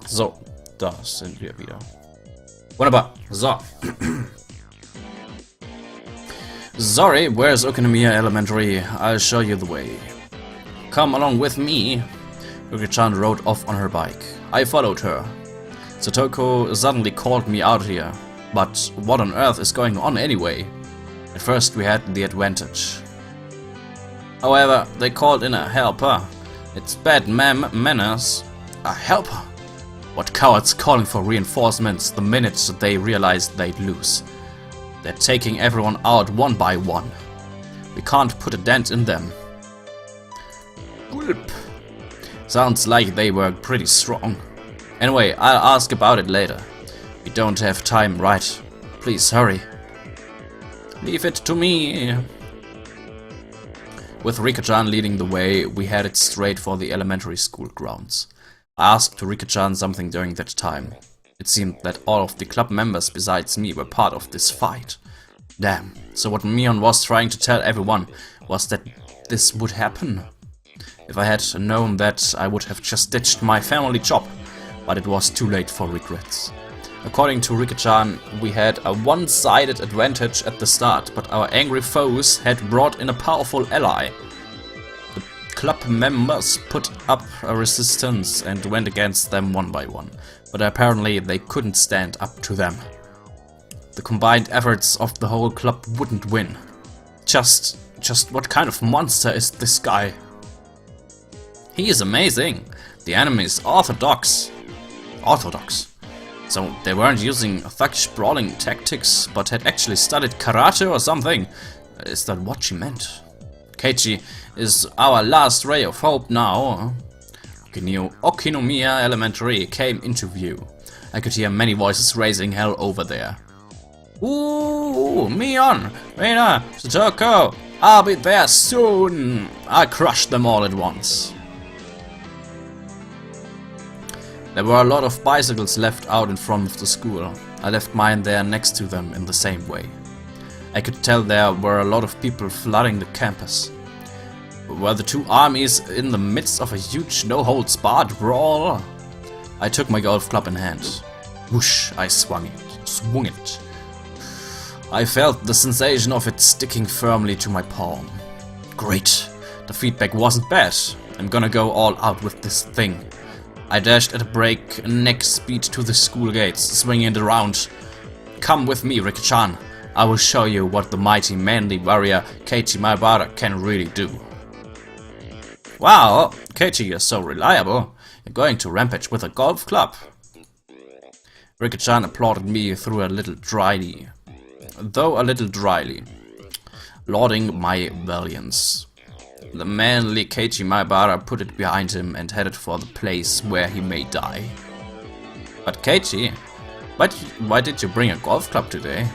So, da sind wir wieder. Wunderbar. So. Sorry, where's Okinomiya Elementary? I'll show you the way. Come along with me. Yuki-chan rode off on her bike. I followed her. Satoko suddenly called me out here. But what on earth is going on anyway? At first we had the advantage. However, they called in a helper. It's bad manners. A helper? What cowards calling for reinforcements the minute they realized they'd lose. They're taking everyone out one by one. We can't put a dent in them. Gulp. Sounds like they were pretty strong. Anyway, I'll ask about it later. We don't have time, right? Please hurry. Leave it to me. With Rika-chan leading the way, we headed straight for the elementary school grounds. I asked Rika-chan something during that time. It seemed that all of the club members besides me were part of this fight. Damn, so what Mion was trying to tell everyone was that this would happen. If I had known that, I would have just ditched my family job, but it was too late for regrets. According to Rika-chan, we had a one-sided advantage at the start, but our angry foes had brought in a powerful ally. The club members put up a resistance and went against them one by one, but apparently they couldn't stand up to them. The combined efforts of the whole club wouldn't win. Just what kind of monster is this guy? He is amazing. The enemy is orthodox. So they weren't using thuggish brawling tactics, but had actually studied karate or something. Is that what she meant? Keiichi is our last ray of hope now. Okinomiya Elementary came into view. I could hear many voices raising hell over there. Ooh, Mion, Reina, Satoko, I'll be there soon. I crushed them all at once. There were a lot of bicycles left out in front of the school. I left mine there next to them in the same way. I could tell there were a lot of people flooding the campus. Were the two armies in the midst of a huge no-holds-barred brawl? I took my golf club in hand. Whoosh, I swung it. I felt the sensation of it sticking firmly to my palm. Great, the feedback wasn't bad. I'm gonna go all out with this thing. I dashed at a breakneck speed to the school gates, swinging it around. Come with me, Rika-chan. I will show you what the mighty manly warrior Keiichi Maibara can really do. Wow, Keiichi, you're so reliable. You're going to rampage with a golf club. Rika-chan applauded me through a little dryly, lauding my valiance. The manly Keiichi Maibara put it behind him and headed for the place where he may die. But Keiichi, why did you bring a golf club today?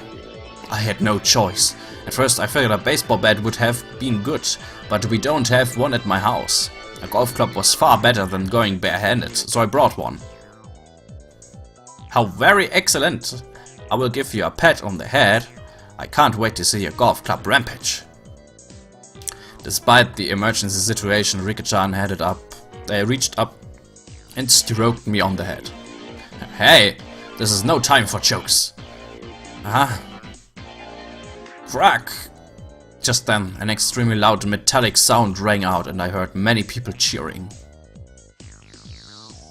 I had no choice. At first I figured a baseball bat would have been good, but we don't have one at my house. A golf club was far better than going barehanded, so I brought one. How very excellent! I will give you a pat on the head. I can't wait to see your golf club rampage. Despite the emergency situation, Rika-chan reached up and stroked me on the head. Hey, this is no time for jokes. Crack! Just then, an extremely loud metallic sound rang out and I heard many people cheering.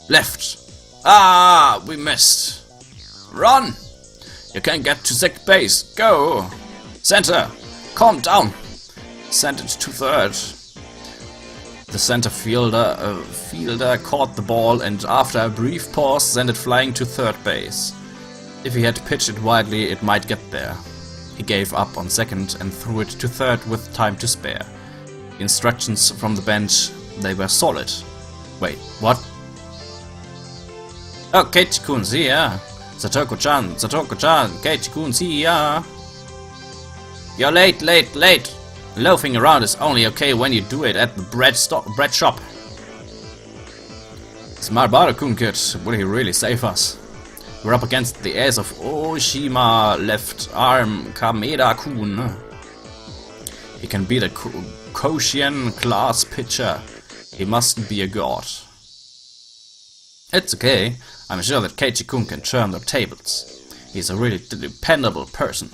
Left! Ah, we missed! Run! You can get to second base, go! Center, calm down! Send it to third. The center fielder caught the ball and after a brief pause sent it flying to third base. If he had pitched it widely, it might get there. He gave up on second and threw it to third with time to spare. The instructions from the bench, they were solid. Wait, what? Oh, Keiichi-kun's here. Satoko-chan, Keiichi-kun's here. You're late. Loafing around is only okay when you do it at the bread shop. Smart Maibara-kun kid, will he really save us? We're up against the ace of Oshima, left arm Kameda-kun. He can beat a Koshien class pitcher. He mustn't be a god. It's okay. I'm sure that Keiichi-kun can turn the tables. He's a really dependable person.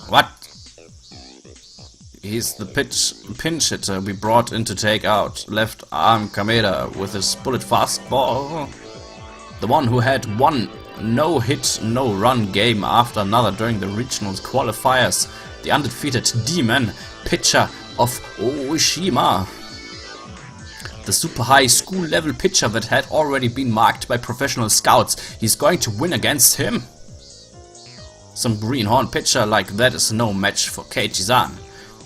What? He's the pinch hitter we brought in to take out left arm Kameda with his bullet fastball. The one who had one no-hit, no-run game after another during the regional qualifiers. The undefeated demon pitcher of Oshima. The super high school level pitcher that had already been marked by professional scouts. He's going to win against him? Some greenhorn pitcher like that is no match for Keiichi-san.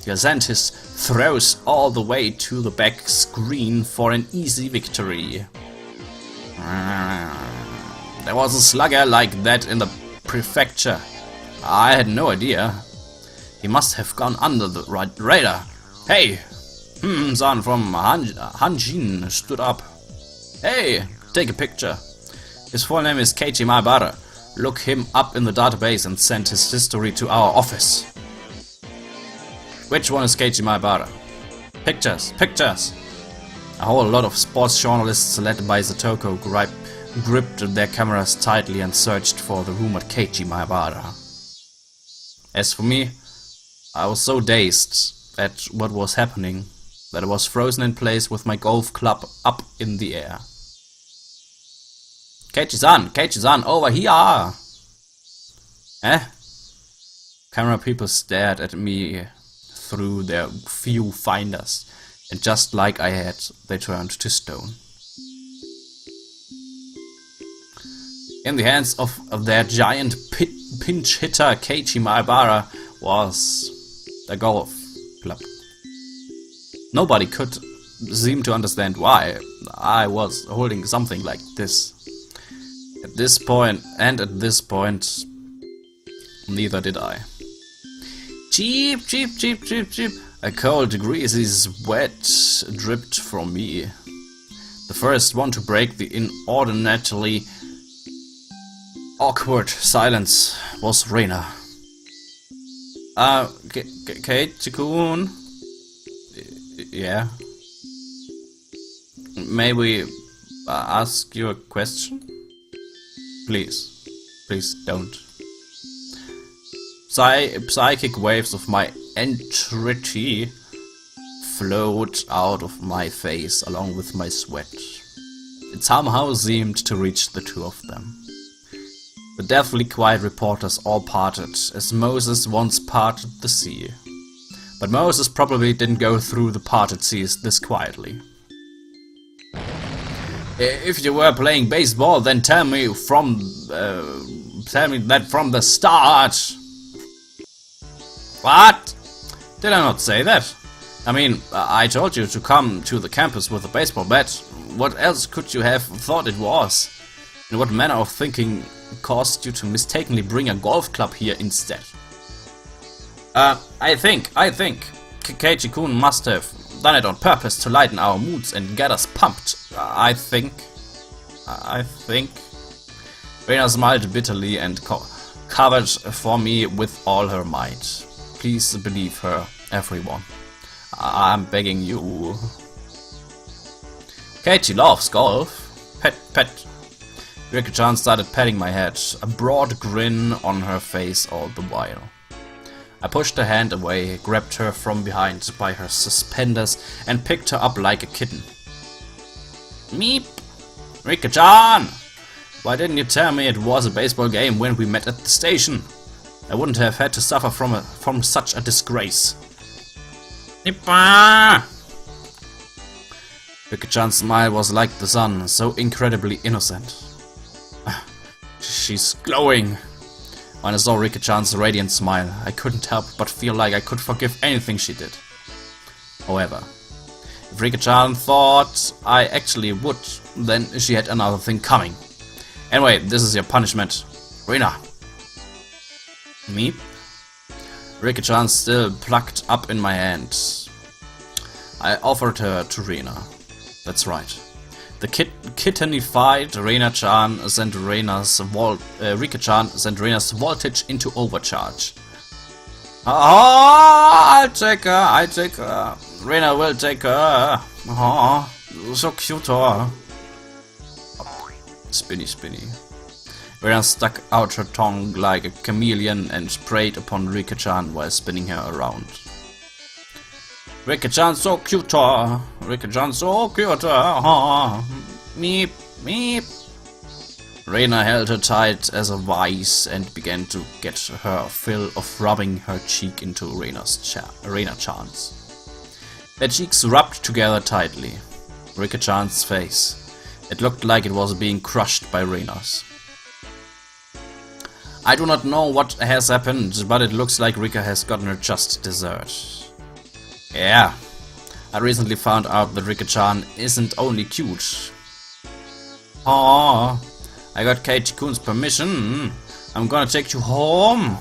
He sent his throws all the way to the back screen for an easy victory. There was a slugger like that in the prefecture. I had no idea. He must have gone under the radar. Hey! San from Hanjin stood up. Hey! Take a picture. His full name is Keiichi Maebara. Look him up in the database and send his history to our office. Which one is Keiichi Maebara? Pictures, pictures! A whole lot of sports journalists led by Zatoko gripped their cameras tightly and searched for the rumored Keiichi Maebara. As for me, I was so dazed at what was happening that I was frozen in place with my golf club up in the air. Keiichi-san, over here! Eh? Camera people stared at me through their viewfinders, and just like I had, they turned to stone. In the hands of their giant pinch hitter, Keiichi Maebara was the golf club. Nobody could seem to understand why I was holding something like this. At this point, neither did I. Cheep. A cold, greasy sweat dripped from me. The first one to break the inordinately awkward silence was Reina. Keiichi-kun? Yeah? May we ask you a question? Please don't. Psychic waves of my entreaty flowed out of my face along with my sweat. It somehow seemed to reach the two of them. The deathly quiet reporters all parted, as Moses once parted the sea. But Moses probably didn't go through the parted seas this quietly. If you were playing baseball, then tell me that from the start. What? Did I not say that? I mean, I told you to come to the campus with a baseball bat. What else could you have thought it was? And what manner of thinking caused you to mistakenly bring a golf club here instead? I think Keiichi-kun must have done it on purpose to lighten our moods and get us pumped. I think. Reina smiled bitterly and covered for me with all her might. Please believe her, everyone. I'm begging you. Keiichi loves golf. Pet. Rika-chan started patting my head, a broad grin on her face all the while. I pushed her hand away, grabbed her from behind by her suspenders, and picked her up like a kitten. Meep! Rika-chan! Why didn't you tell me it was a baseball game when we met at the station? I wouldn't have had to suffer from such a disgrace. Nippa! Rika-chan's smile was like the sun, so incredibly innocent. She's glowing. When I saw Rika-chan's radiant smile, I couldn't help but feel like I could forgive anything she did. However, if Rika-chan thought I actually would, then she had another thing coming. Anyway, this is your punishment. Reina. Me? Rika-chan still plucked up in my hand. I offered her to Reina. That's right. The kittenified Reina-chan sent Rika-chan sent Reina's voltage into overcharge. Oh, I'll take her. Reina will take her. Oh, so cute. Oh. Spinny, spinny. Rena stuck out her tongue like a chameleon and preyed upon Rika-chan while spinning her around. Rika-chan so cute. Rika-chan so cute. Meep, meep. Rena held her tight as a vice and began to get her fill of rubbing her cheek into Rena-chan's. Their cheeks rubbed together tightly. Rika-chan's face. It looked like it was being crushed by Rena's. I do not know what has happened, but it looks like Rika has gotten her just dessert. Yeah, I recently found out that Rika-chan isn't only cute. Aww, I got Keiichi-kun's permission. I'm gonna take you home.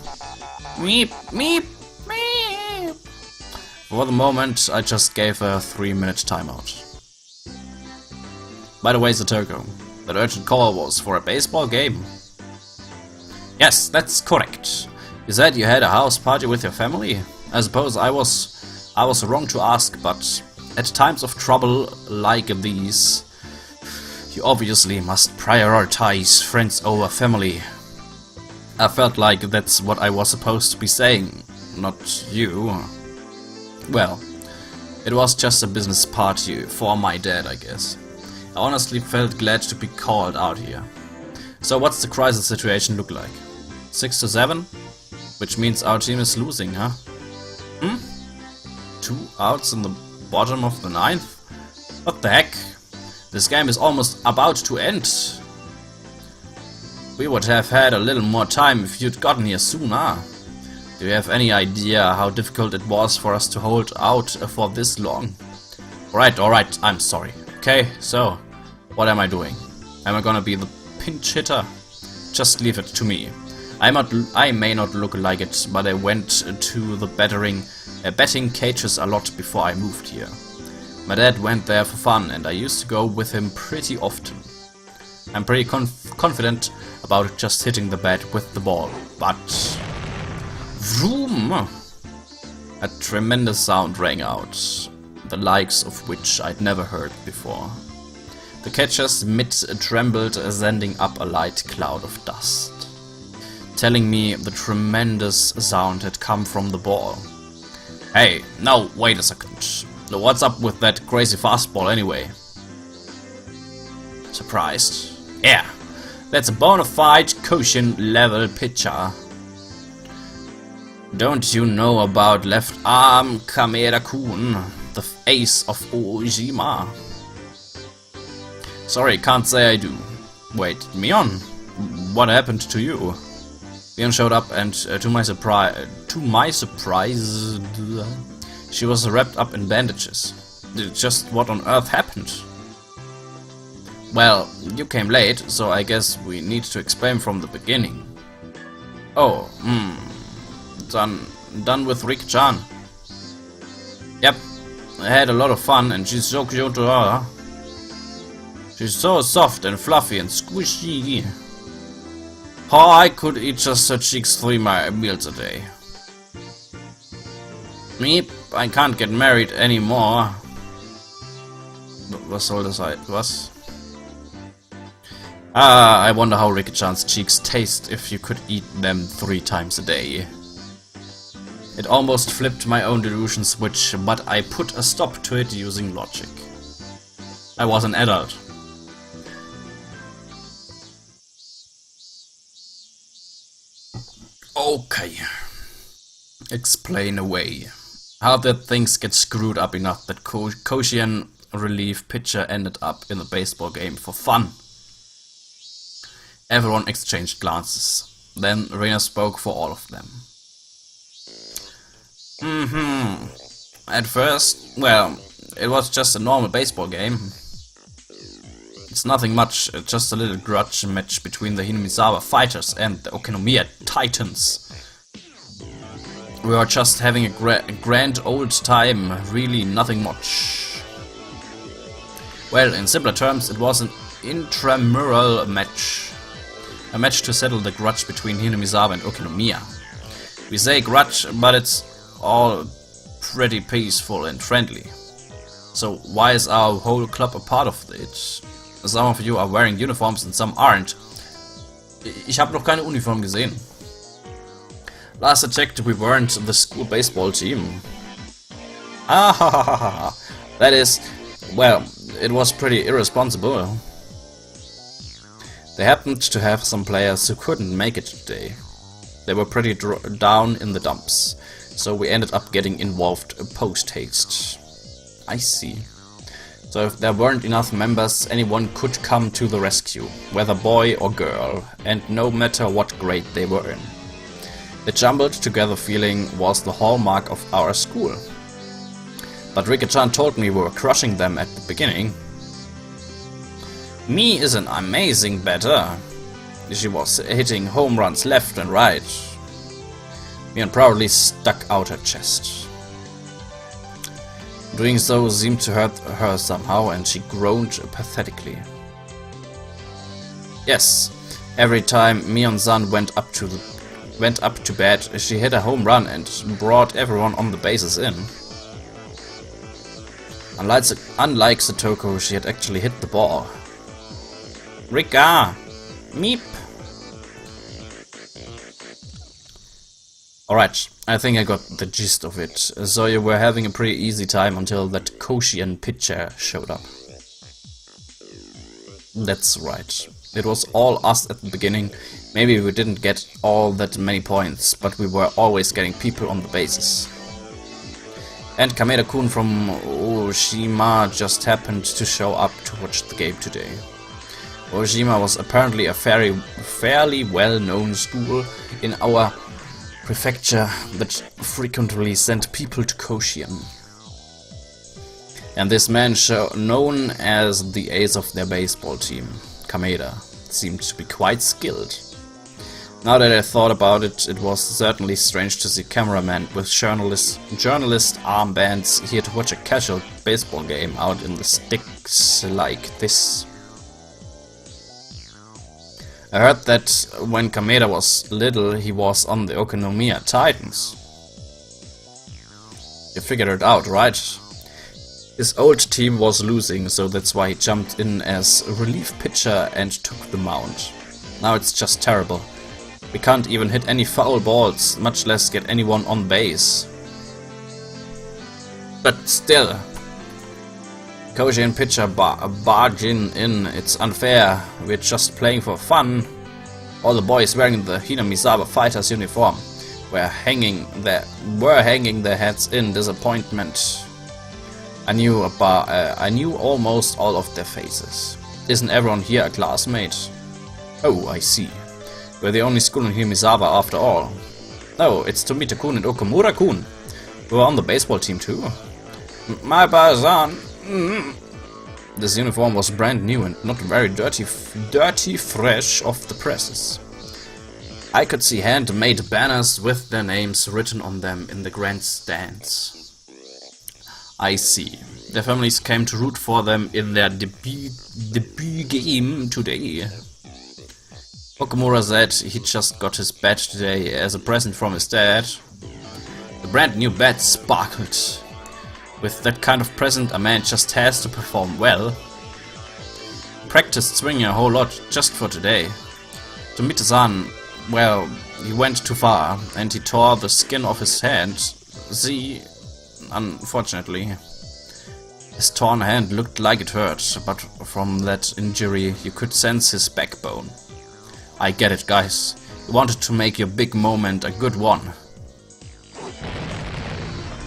Meep, meep, meep. For the moment, I just gave her a 3-minute timeout. By the way, Satogo, that urgent call was for a baseball game. Yes, that's correct. You said you had a house party with your family? I suppose I was wrong to ask, but at times of trouble like these, you obviously must prioritize friends over family. I felt like that's what I was supposed to be saying, not you. Well, it was just a business party for my dad, I guess. I honestly felt glad to be called out here. So what's the crisis situation look like? 6-7? Which means our team is losing, huh? 2 outs in the bottom of the 9th? What the heck? This game is almost about to end. We would have had a little more time if you'd gotten here sooner. Do you have any idea how difficult it was for us to hold out for this long? Alright, I'm sorry. Okay, so, what am I doing? Am I gonna be the pinch hitter? Just leave it to me. I may not look like it, but I went to the betting cages a lot before I moved here. My dad went there for fun, and I used to go with him pretty often. I'm pretty confident about just hitting the bat with the ball, but... Vroom! A tremendous sound rang out, the likes of which I'd never heard before. The catcher's mitt trembled, sending up a light cloud of dust, telling me the tremendous sound had come from the ball. Hey, now wait a second. What's up with that crazy fastball anyway? Surprised? Yeah, that's a bona fide Koshin level pitcher. Don't you know about left arm Kameda-kun, the ace of Ojima? Sorry, can't say I do. Wait, Mion? What happened to you? Mion showed up and to my surprise, she was wrapped up in bandages. Just what on earth happened? Well, you came late, so I guess we need to explain from the beginning. Oh, Done with Rika-chan. Yep, I had a lot of fun and she's so cute to her. She's so soft and fluffy and squishy. How I could eat just her cheeks 3 meals a day. Meep, I can't get married anymore. Was soll das sein? Was? I wonder how Rika-chan's cheeks taste if you could eat them 3 times a day. It almost flipped my own delusion switch, but I put a stop to it using logic. I was an adult. Okay. Explain away. How did things get screwed up enough that Koshin relief pitcher ended up in a baseball game for fun? Everyone exchanged glances. Then Rena spoke for all of them. At first, well, it was just a normal baseball game. It's nothing much, just a little grudge match between the Hinamizawa fighters and the Okinomiya Titans. We were just having a grand old time, really nothing much. Well, in simpler terms, it was an intramural match. A match to settle the grudge between Hinamizawa and Okinomiya. We say grudge, but it's all pretty peaceful and friendly. So why is our whole club a part of it? Some of you are wearing uniforms and some aren't. Ich habe noch keine Uniform gesehen. Last I checked, we weren't the school baseball team. Ah, that is, well, it was pretty irresponsible. They happened to have some players who couldn't make it today. They were pretty down in the dumps, so we ended up getting involved post-haste. I see. So if there weren't enough members, anyone could come to the rescue, whether boy or girl, and no matter what grade they were in. The jumbled together feeling was the hallmark of our school. But Rika-chan told me we were crushing them at the beginning. Me is an amazing batter. She was hitting home runs left and right. Mion proudly stuck out her chest. Doing so seemed to hurt her somehow, and she groaned pathetically. Yes, every time Mion-san went up to bat, she hit a home run and brought everyone on the bases in. Unlike Satoko, she had actually hit the ball. Rika! Meep! Alright, I think I got the gist of it. So you were having a pretty easy time until that Koshien pitcher showed up. That's right. It was all us at the beginning. Maybe we didn't get all that many points, but we were always getting people on the bases. And Kameda-kun from Oshima just happened to show up to watch the game today. Oshima was apparently a fairly well-known school in our prefecture that frequently sent people to Koshien. And this man, known as the ace of their baseball team, Kameda, seemed to be quite skilled. Now that I thought about it, it was certainly strange to see cameramen with journalist armbands here to watch a casual baseball game out in the sticks like this. I heard that when Kameda was little, he was on the Okonomiya Titans. You figured it out, right? His old team was losing, so that's why he jumped in as a relief pitcher and took the mound. Now it's just terrible. We can't even hit any foul balls, much less get anyone on base. But still, Koshien pitcher barging in, it's unfair. We're just playing for fun. All the boys wearing the Hinamizawa fighters uniform were hanging their heads in disappointment. I knew almost all of their faces. Isn't everyone here a classmate? Oh, I see. We're the only school in Hinamizawa after all. Oh, it's Tomita-kun and Okamura-kun. We were on the baseball team too. My bazan. This uniform was brand new and not very dirty fresh off the presses. I could see handmade banners with their names written on them in the grandstands. I see. Their families came to root for them in their debut game today. Okamura said he just got his bat today as a present from his dad. The brand new bat sparkled. With that kind of present, a man just has to perform well. Practiced swinging a whole lot just for today. Tomita-san, well, he went too far, and he tore the skin off his hand. See, unfortunately. His torn hand looked like it hurt, but from that injury you could sense his backbone. I get it, guys. You wanted to make your big moment a good one.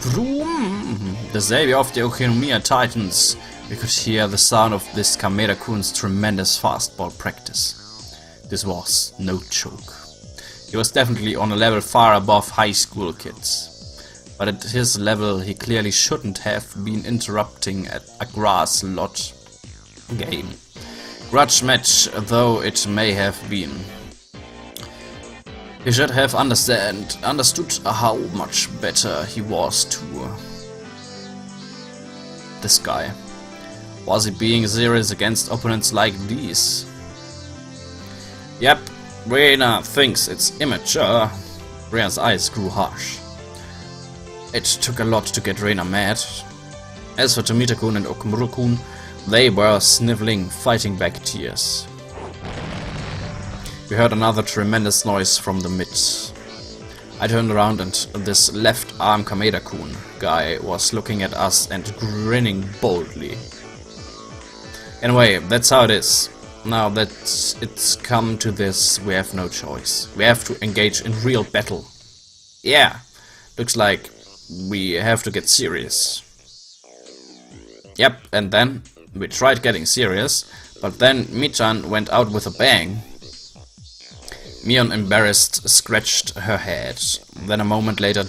Vroom! The savior of the Okonomiya Titans. We could hear the sound of this Kameda-kun's tremendous fastball practice. This was no joke. He was definitely on a level far above high school kids. But at his level he clearly shouldn't have been interrupting at a grass lot game. Grudge match though it may have been. He should have understood how much better he was too. This guy. Was he being serious against opponents like these? Yep, Reina thinks it's immature. Reina's eyes grew harsh. It took a lot to get Reina mad. As for Tomita-kun and Okumura-kun, they were sniveling, fighting back tears. We heard another tremendous noise from the mid. I turned around and this left arm Kameda-kun guy was looking at us and grinning boldly. Anyway, that's how it is. Now that it's come to this, we have no choice. We have to engage in real battle. Yeah, looks like we have to get serious. Yep, and then we tried getting serious, but then Michan went out with a bang. Mion, embarrassed, scratched her head, then a moment later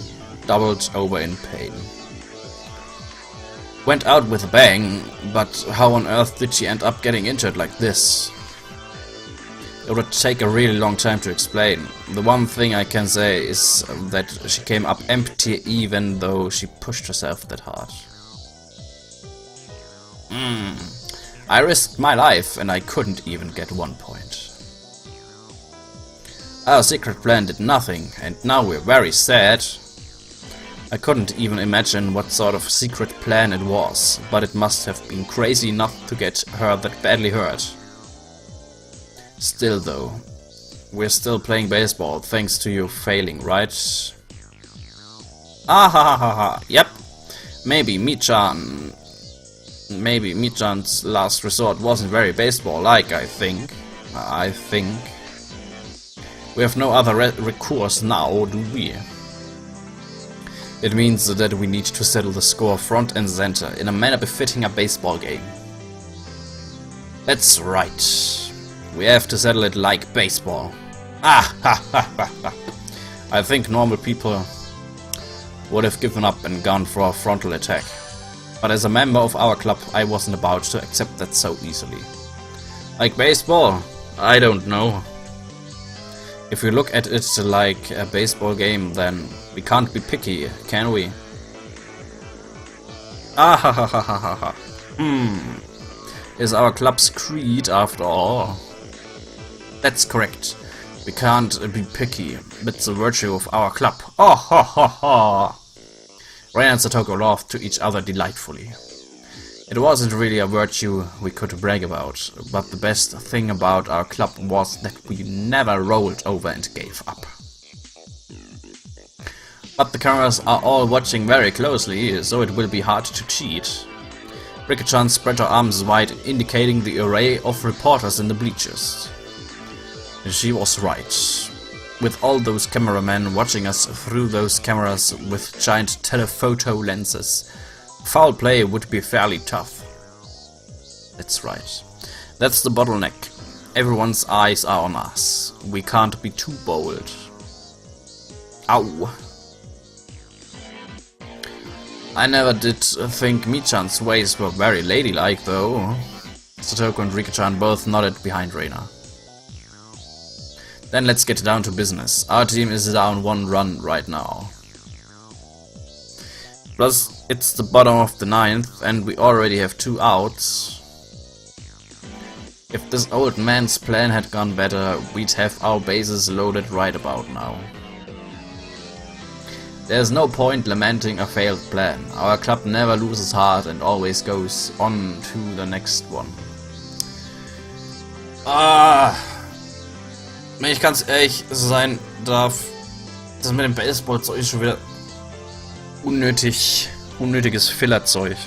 doubled over in pain. Went out with a bang, but how on earth did she end up getting injured like this? It would take a really long time to explain. The one thing I can say is that she came up empty even though she pushed herself that hard. I risked my life and I couldn't even get 1 point. Our secret plan did nothing, and now we're very sad. I couldn't even imagine what sort of secret plan it was, but it must have been crazy enough to get her that badly hurt. Still though, we're still playing baseball thanks to you failing, right? Ah ha ha ha ha, yep. Maybe Michan's last resort wasn't very baseball-like, I think. We have no other recourse now, do we? It means that we need to settle the score front and center in a manner befitting a baseball game. That's right. We have to settle it like baseball. Ah ha ha ha ha. I think normal people would have given up and gone for a frontal attack. But as a member of our club, I wasn't about to accept that so easily. Like baseball? I don't know. If we look at it like a baseball game, then we can't be picky, can we? Ah ha ha ha ha ha ha. Is our club's creed after all? That's correct. We can't be picky. That's the virtue of our club. Oh ha ha ha. Ren and Satoko laughed to each other delightfully. It wasn't really a virtue we could brag about, but the best thing about our club was that we never rolled over and gave up. But the cameras are all watching very closely, so it will be hard to cheat. Rika-chan spread her arms wide, indicating the array of reporters in the bleachers. She was right. With all those cameramen watching us through those cameras with giant telephoto lenses, foul play would be fairly tough. That's right. That's the bottleneck. Everyone's eyes are on us. We can't be too bold. Ow. I never did think Michan's ways were very ladylike though. Satoko and Rika-chan both nodded behind Reina. Then let's get down to business. Our team is down 1 run right now. Plus, it's the bottom of the 9th and we already have 2 outs. If this old man's plan had gone better, we'd have our bases loaded right about now. There's no point lamenting a failed plan. Our club never loses heart and always goes on to the next one. Wenn ich ganz ehrlich sein darf, das mit dem Baseball-Zeug ist schon wieder unnötiges Filler-Zeug.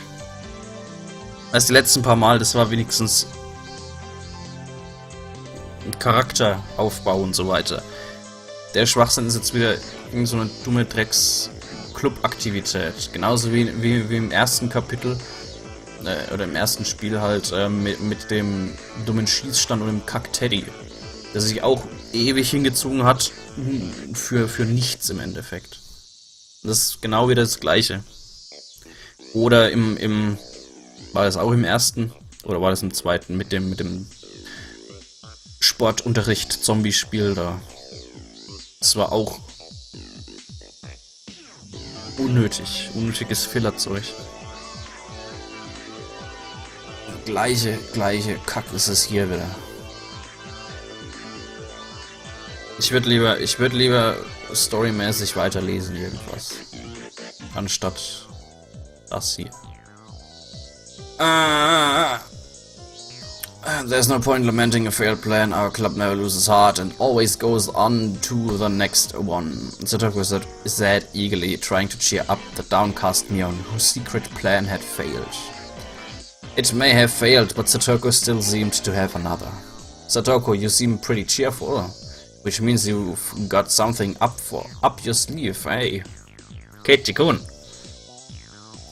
Als die letzten paar Mal, das war wenigstens ein Charakteraufbau und so weiter. Der Schwachsinn ist jetzt wieder irgend so eine dumme Drecks-Club-Aktivität. Genauso wie im ersten Kapitel, oder im ersten Spiel halt, mit dem dummen Schießstand und dem Kack-Teddy. Der sich auch ewig hingezogen hat für nichts im Endeffekt. Das ist genau wieder das Gleiche. Oder war das auch im ersten? Oder war das im zweiten? Mit dem Sportunterricht-Zombie-Spiel da. Das war auch unnötiges Fillerzeug. Gleiche Kack ist es hier wieder. Ich würde lieber storymäßig weiterlesen irgendwas, anstatt das hier. There's no point lamenting a failed plan. Our club never loses heart and always goes on to the next one. Satoko said eagerly, trying to cheer up the downcast Mion, whose secret plan had failed. It may have failed, but Satoko still seemed to have another. Satoko, you seem pretty cheerful, which means you've got something up your sleeve, eh? Keiichi-kun.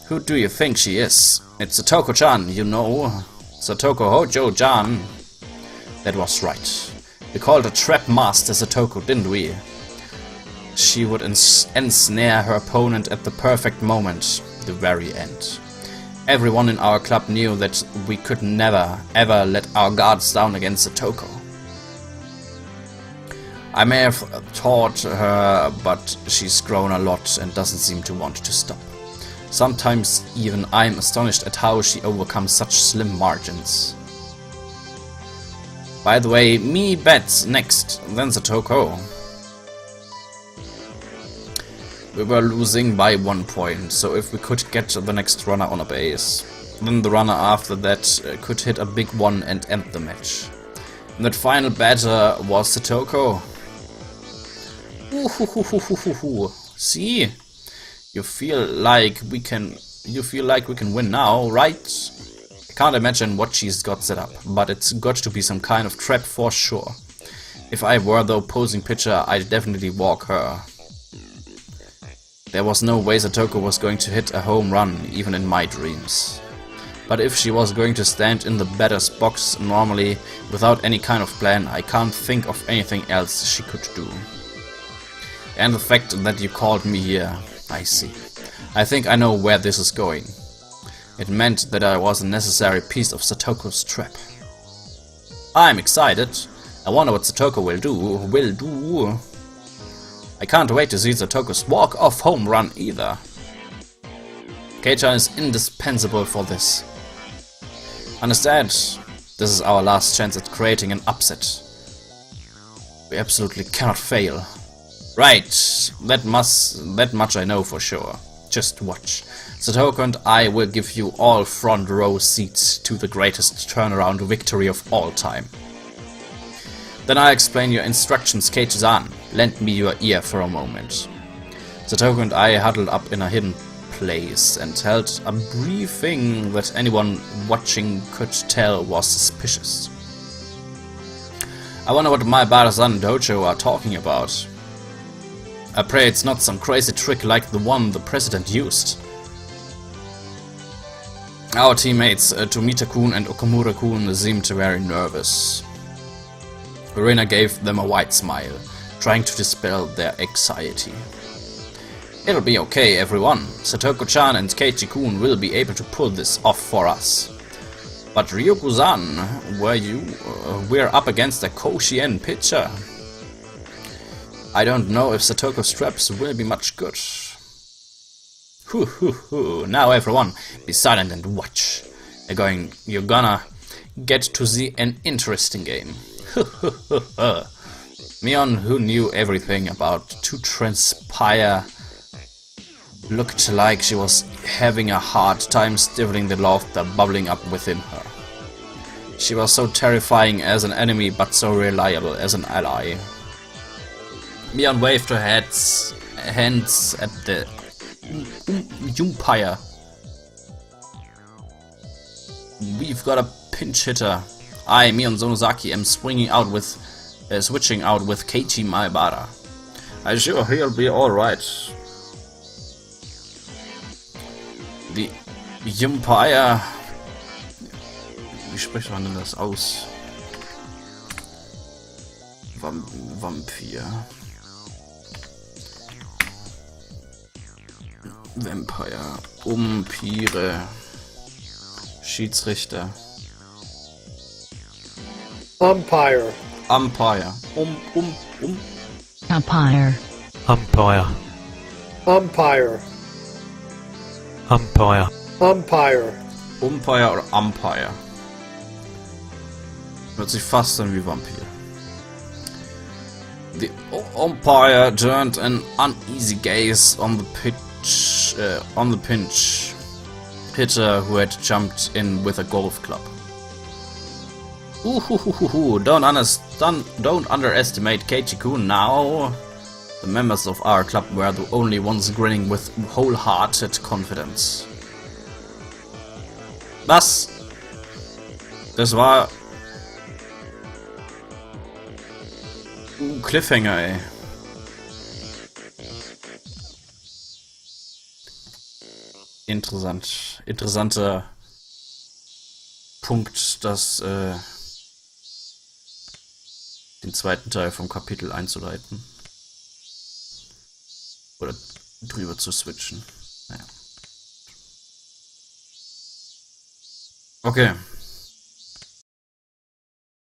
Who do you think she is? It's Satoko-chan, you know. Satoko Hojo-chan. That was right. We called her Trap Master Satoko, didn't we? She would ensnare her opponent at the perfect moment, the very end. Everyone in our club knew that we could never, ever let our guards down against Satoko. I may have taught her, but she's grown a lot and doesn't seem to want to stop. Sometimes even I'm astonished at how she overcomes such slim margins. By the way, me bets next, then Satoko. We were losing by 1 point, so if we could get the next runner on a base, then the runner after that could hit a big one and end the match. And that final batter was Satoko. See? You feel like we can win now, right? I can't imagine what she's got set up, but it's got to be some kind of trap for sure. If I were the opposing pitcher, I'd definitely walk her. There was no way Satoko was going to hit a home run, even in my dreams. But if she was going to stand in the batter's box normally, without any kind of plan, I can't think of anything else she could do. And the fact that you called me here, I see. I think I know where this is going. It meant that I was a necessary piece of Satoko's trap. I'm excited. I wonder what Satoko will do. I can't wait to see Satoko's walk-off home run either. Kei-chan is indispensable for this. Understand? This is our last chance at creating an upset. We absolutely cannot fail. Right, that much I know for sure. Just watch. Satoko and I will give you all front row seats to the greatest turnaround victory of all time. Then I'll explain your instructions, Keiichi-san. Lend me your ear for a moment. Satoko and I huddled up in a hidden place and held a briefing that anyone watching could tell was suspicious. I wonder what my Barasan and Dojo are talking about. I pray it's not some crazy trick like the one the president used. Our teammates Tomita-kun and Okamura-kun seemed very nervous. Irina gave them a wide smile, trying to dispel their anxiety. It'll be okay, everyone. Satoko-chan and Keiichi-kun will be able to pull this off for us. But Ryuko-san, we're up against a Koshien pitcher. I don't know if Satoko's traps will be much good. Now everyone, be silent and watch. You're gonna get to see an interesting game. Mion, who knew everything about to transpire, looked like she was having a hard time stifling the laughter bubbling up within her. She was so terrifying as an enemy, but so reliable as an ally. Mion waved her hands at the umpire. We've got a pinch hitter. I, Mion Sonozaki, am switching out with Keiichi Maebara. I'm sure he'll be alright. The umpire. Wie spricht man denn das aus? Vampir. Vampire. Umpire. Schiedsrichter. Umpire. Umpire. Umpire. Umpire. Umpire. Umpire. Umpire. Umpire oder Umpire. Hört sich fast an wie Vampir. The umpire turned an uneasy gaze on the pitch. hitter who had jumped in with a golf club. Don't underestimate Keiichi-kun now. The members of our club were the only ones grinning with wholehearted confidence. Was? Das war... Cliffhanger, ey. Interessant. Interessanter Punkt, das den zweiten Teil vom Kapitel einzuleiten. Oder drüber zu switchen. Naja. Okay.